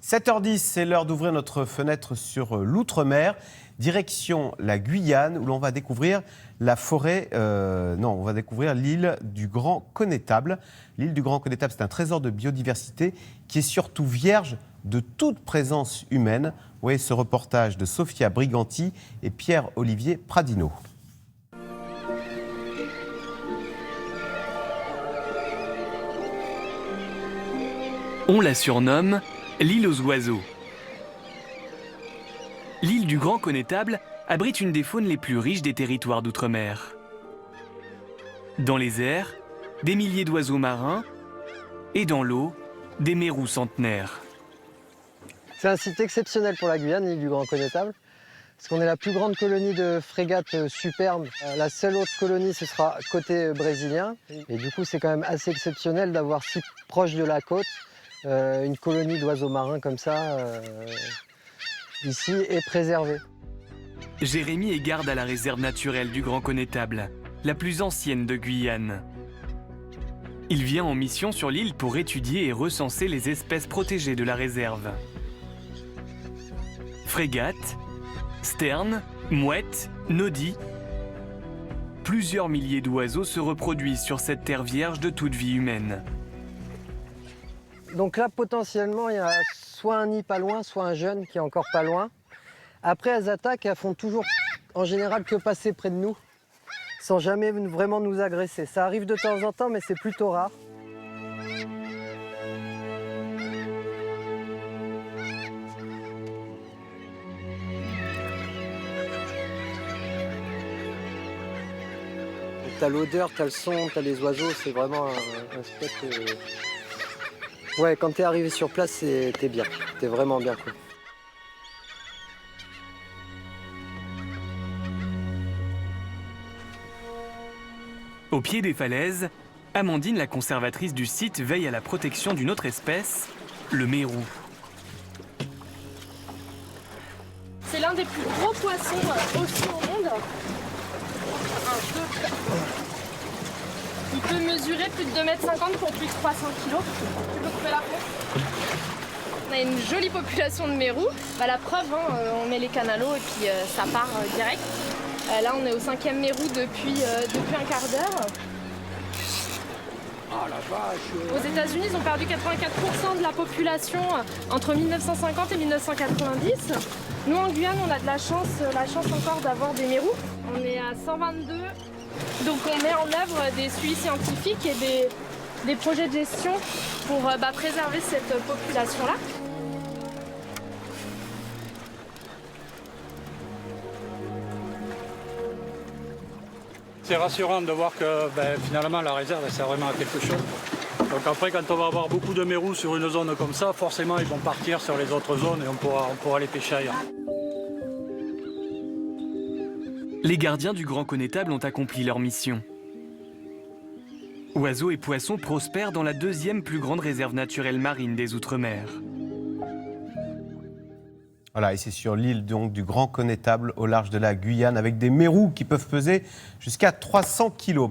7h10, c'est l'heure d'ouvrir notre fenêtre sur l'outre-mer. Direction la Guyane, où l'on va découvrir la forêt. On va découvrir l'île du Grand Connétable. L'île du Grand Connétable, c'est un trésor de biodiversité qui est surtout vierge de toute présence humaine. Vous voyez ce reportage de Sophia Briganti et Pierre-Olivier Pradino. On la surnomme l'île aux oiseaux. L'île du Grand Connétable abrite une des faunes les plus riches des territoires d'outre-mer. Dans les airs, des milliers d'oiseaux marins et dans l'eau, des mérous centenaires. C'est un site exceptionnel pour la Guyane, l'île du Grand Connétable, parce qu'on est la plus grande colonie de frégates superbes. La seule autre colonie, ce sera côté brésilien. Et du coup, c'est quand même assez exceptionnel d'avoir si proche de la côte une colonie d'oiseaux marins comme ça, ici, est préservée. Jérémy est garde à la réserve naturelle du Grand Connétable, la plus ancienne de Guyane. Il vient en mission sur l'île pour étudier et recenser les espèces protégées de la réserve. Frégates, sternes, mouettes, nodis. Plusieurs milliers d'oiseaux se reproduisent sur cette terre vierge de toute vie humaine. Donc là, potentiellement, il y a soit un nid pas loin, soit un jeune qui est encore pas loin. Après, elles attaquent et elles font toujours, en général, que passer près de nous, sans jamais vraiment nous agresser. Ça arrive de temps en temps, mais c'est plutôt rare. T'as l'odeur, t'as le son, t'as les oiseaux, c'est vraiment un spot. Ouais, quand t'es arrivé sur place, t'es bien. T'es vraiment bien, quoi. Au pied des falaises, Amandine, la conservatrice du site, veille à la protection d'une autre espèce, le mérou. C'est l'un des plus gros poissons aussi au monde. Il peut mesurer plus de 2,50 m pour plus de 300 kg. Tu peux couper la peau. On a une jolie population de mérous. La preuve, on met les canalos et puis ça part direct. Là, on est au 5e mérou depuis un quart d'heure. Ah la vache! Aux États-Unis, ils ont perdu 84% de la population entre 1950 et 1990. Nous, en Guyane, on a de la chance encore d'avoir des mérous. On est à 122. Donc, on met en œuvre des suivis scientifiques et des projets de gestion pour préserver cette population-là. C'est rassurant de voir que finalement la réserve elle sert vraiment à quelque chose. Donc après quand on va avoir beaucoup de mérous sur une zone comme ça, forcément ils vont partir sur les autres zones et on pourra les pêcher ailleurs. Les gardiens du Grand Connétable ont accompli leur mission. Oiseaux et poissons prospèrent dans la deuxième plus grande réserve naturelle marine des Outre-mer. Voilà, et c'est sur l'île donc du Grand Connétable au large de la Guyane avec des mérous qui peuvent peser jusqu'à 300 kilos.